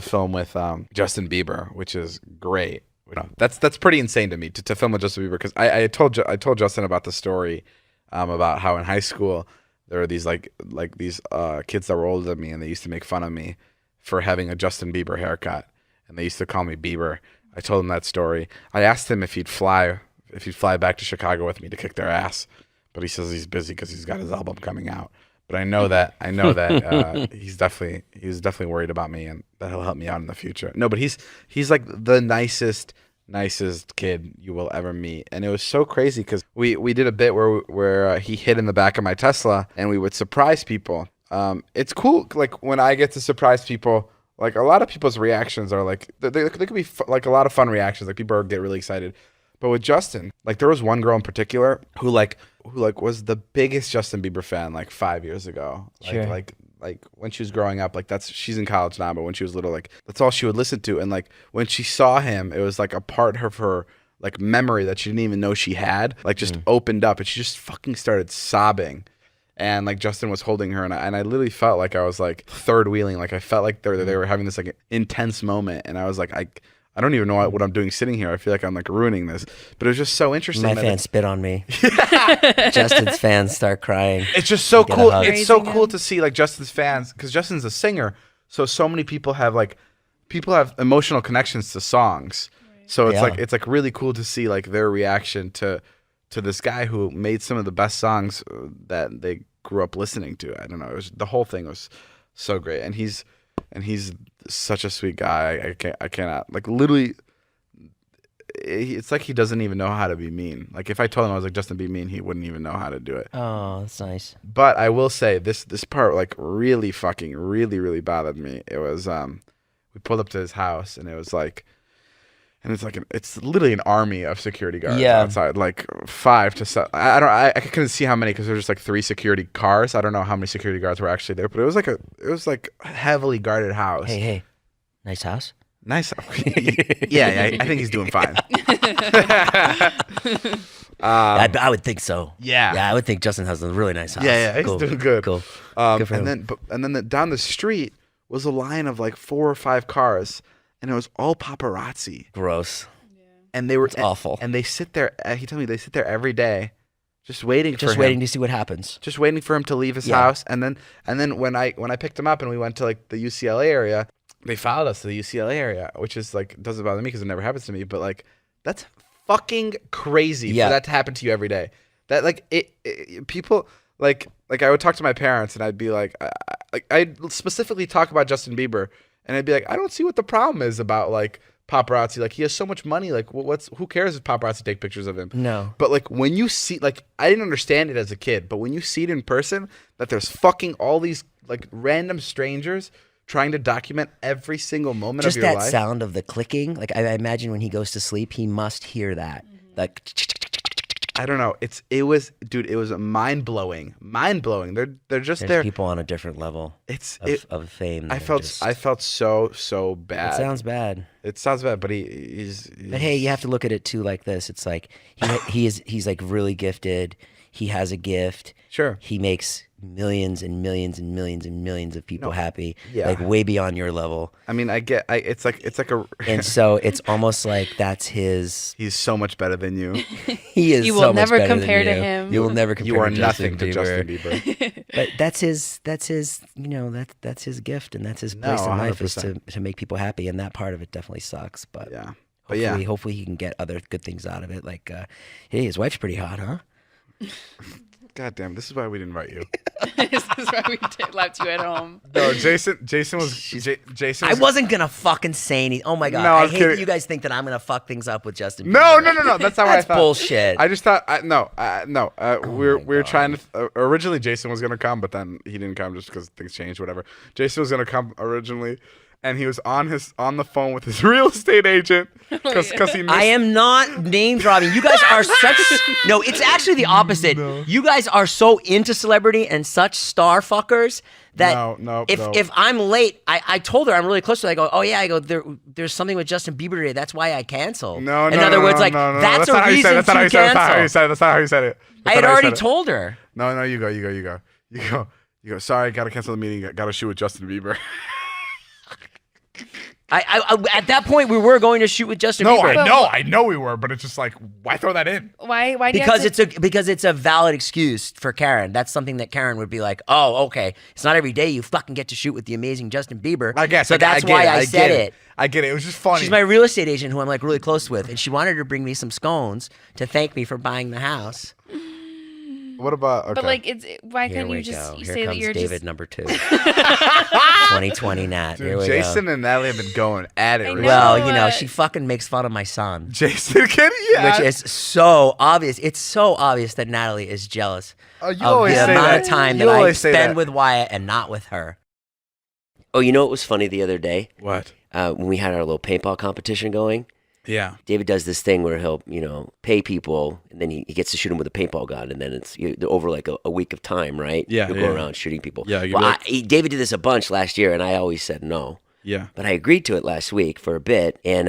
film with Justin Bieber, which is great. That's pretty insane to me to film with Justin Bieber, because I told Justin about the story about how in high school there were these these kids that were older than me, and they used to make fun of me for having a Justin Bieber haircut, and they used to call me Bieber. I told him that story. I asked him if he'd fly back to Chicago with me to kick their ass, but he says he's busy because he's got his album coming out. But I know that he's definitely worried about me, and that he'll help me out in the future. No, but he's like the nicest kid you will ever meet. And it was so crazy because we did a bit where he hid in the back of my Tesla, and we would surprise people. It's cool, like when I get to surprise people. Like a lot of people's reactions are like they could be like a lot of fun reactions. Like people get really excited. But with Justin, like there was one girl in particular who was the biggest Justin Bieber fan like 5 years ago. Sure. Like when she was growing up, like she's in college now, but when she was little, like that's all she would listen to. And like when she saw him, it was like a part of her like memory that she didn't even know she had, like just opened up, and she just fucking started sobbing. And like Justin was holding her, and I literally felt like I was like third wheeling. Like I felt like they were having this like intense moment, and I was like, I don't even know what I'm doing sitting here. I feel like I'm like ruining this, but it was just so interesting. My fans spit on me. Justin's fans start crying. It's just so cool. It's so cool to see like Justin's fans, because Justin's a singer, so many people have emotional connections to songs. Right. So it's like really cool to see like their reaction to this guy who made some of the best songs that they grew up listening to. I don't know. The whole thing was so great, and he's such a sweet guy. I cannot like literally. It's like he doesn't even know how to be mean. Like if I told him I was like, Justin, be mean, he wouldn't even know how to do it. Oh, that's nice. But I will say this part like really bothered me. It was we pulled up to his house, and it was like. And it's literally an army of security guards outside, like 5 to 7. I couldn't see how many because there were just like 3 security cars. I don't know how many security guards were actually there, but it was like a heavily guarded house. Hey, nice house. Nice. yeah, I think he's doing fine. I would think so. Yeah, I would think Justin has a really nice house. Yeah, he's doing good. Cool. Good for him. And then down the street was a line of like 4 or 5 cars. And it was all paparazzi. Gross. Yeah. And they were awful. And they sit there. He told me they sit there every day, just waiting for him. Just waiting to see what happens. Just waiting for him to leave his house. And then when I picked him up and we went to like the UCLA area, they followed us to the UCLA area, which is like doesn't bother me because it never happens to me. But like that's fucking crazy for that to happen to you every day. That like people like I would talk to my parents and I'd be like I'd specifically talk about Justin Bieber. And I'd be like, I don't see what the problem is about like paparazzi. Like he has so much money. Like who cares if paparazzi take pictures of him? No. But like when you see, like I didn't understand it as a kid, but when you see it in person, that there's fucking all these like random strangers trying to document every single moment of your life. Just that sound of the clicking. Like I imagine when he goes to sleep, he must hear that. Like. I don't know. It was mind blowing. They're just There's people on a different level. Of fame. I felt so bad. It sounds bad. It sounds bad, but he's. But hey, you have to look at it too like this. It's like he's like really gifted. He has a gift. Sure. He makes millions and millions and millions and millions of people happy. Yeah. Like way beyond your level. I mean, it's like a. And so it's almost like that's his. He's so much better than you. He is. You will so much never better compare than to you. him. You will never compare. You are to nothing to Justin Justin Bieber. But that's his. You know that's his gift, and that's his place in life is to make people happy, and that part of it definitely sucks. But yeah. Hopefully he can get other good things out of it. Like, hey, his wife's pretty hot, huh? God damn, this is why we didn't invite you. This is why we left you at home. No, Jason was. Jason. I wasn't gonna fucking say anything. Oh my god, No, I I'm hate kidding. that you guys think that I'm gonna fuck things up with Justin. No. That's not what I That's thought. bullshit. I just thought no. We were God. trying to. Originally, Jason was gonna come, but then he didn't come just because things changed. Whatever. Jason was gonna come originally. And he was on the phone with his real estate agent because he missed. I am not name dropping. You guys are such. No, it's actually the opposite. No. You guys are so into celebrity and such star fuckers that if I'm late, I told her I'm really close to her. I go, oh yeah, I go there's something with Justin Bieber today. That's why I canceled. In other words, that's a reason to cancel. That's not how you said it. I had already told her. No, you go. Sorry, gotta cancel the meeting. Gotta shoot with Justin Bieber. At that point, we were going to shoot with Justin Bieber. I know we were, but it's just like, why throw that in? Why? Do Because you have because it's a valid excuse for Karen. That's something that Karen would be like, oh, okay. It's not every day you fucking get to shoot with the amazing Justin Bieber. I guess. So that's why I said it. I get it. It was just funny. She's my real estate agent who I'm like really close with, and she wanted to bring me some scones to thank me for buying the house. What about? Okay. But like, why Here can't we you just go. you Here say comes that you're David just number 2. 2020 Nat. Dude, Here we Jason go. and Natalie have been going at it. I know. recently. Well, you know, she fucking makes fun of my son. Jason, yeah. Which is so obvious. It's so obvious that Natalie is jealous you of always the say amount that. of time You that I always say spend that. with Wyatt and not with her. Oh, you know what was funny the other day? What? When we had our little paintball competition going, Yeah. David does this thing where he'll, pay people, and then he gets to shoot them with a paintball gun, and then it's over like a week of time, right? Yeah, He'll yeah. go around shooting people. Yeah, you'd Well, be like- David did this a bunch last year, and I always said no. Yeah. But I agreed to it last week for a bit, and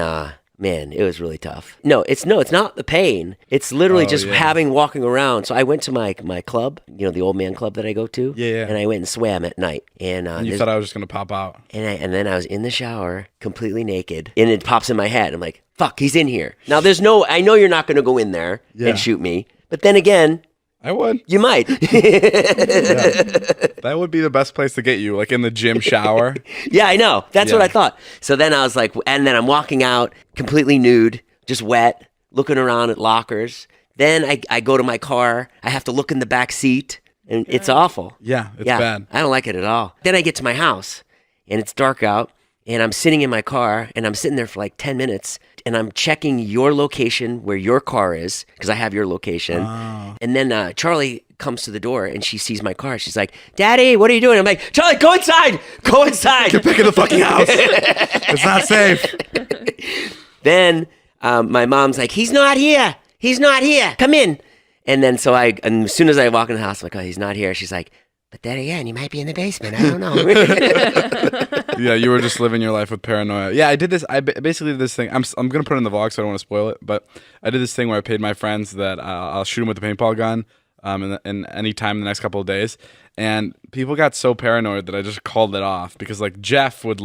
man, it was really tough. No, it's not the pain. It's literally just walking around. So I went to my club, the old man club that I go to. Yeah. And I went and swam at night. And You thought I was just gonna pop out. and then I was in the shower, completely naked, and it pops in my head. I'm like, fuck, he's in here. Now I know you're not going to go in there and shoot me, but then again, I would. you might. That would be the best place to get you, like in the gym shower. Yeah, I know. That's what Yeah. I thought. So then I was like, and then I'm walking out completely nude, just wet, looking around at lockers. Then I go to my car. I have to look in the back seat, and it's awful. Yeah, it's bad. I don't like it at all. Then I get to my house, and it's dark out, and I'm sitting in my car, and I'm sitting there for like 10 minutes, and I'm checking your location where your car is, because I have your location. Oh. And then Charlie comes to the door, and she sees my car. She's like, Daddy, what are you doing? I'm like, Charlie, go inside. Go inside. Get back in the fucking house. It's not safe. Then my mom's like, he's not here. He's not here. Come in. And then and as soon as I walk in the house, I'm like, oh, he's not here. She's like, but then again, he might be in the basement. I don't know. Yeah, you were just living your life with paranoia. Yeah, I did this. Basically did this thing. I'm gonna put it in the vlog, so I don't want to spoil it. But I did this thing where I paid my friends that I'll shoot them with a paintball gun, in any time in the next couple of days. And people got so paranoid that I just called it off because Jeff was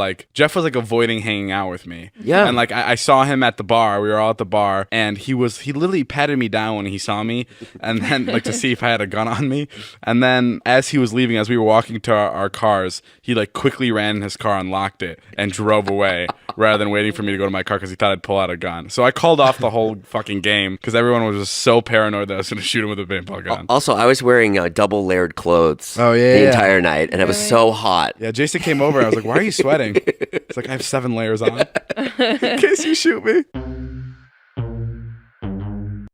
avoiding hanging out with me. Yeah. And I saw him at the bar. We were all at the bar, and he literally patted me down when he saw me, and then to see if I had a gun on me. And then as he was leaving, as we were walking to our cars, he quickly ran in his car and locked it and drove away rather than waiting for me to go to my car because he thought I'd pull out a gun. So I called off the whole fucking game because everyone was just so paranoid that I was going to shoot him with a paintball gun. Also, I was wearing double layered clothes Oh, yeah, the yeah. entire night, and it was so hot. Yeah, Jason came over. I was like, "Why are you sweating?" It's like, "I have 7 layers on in case you shoot me."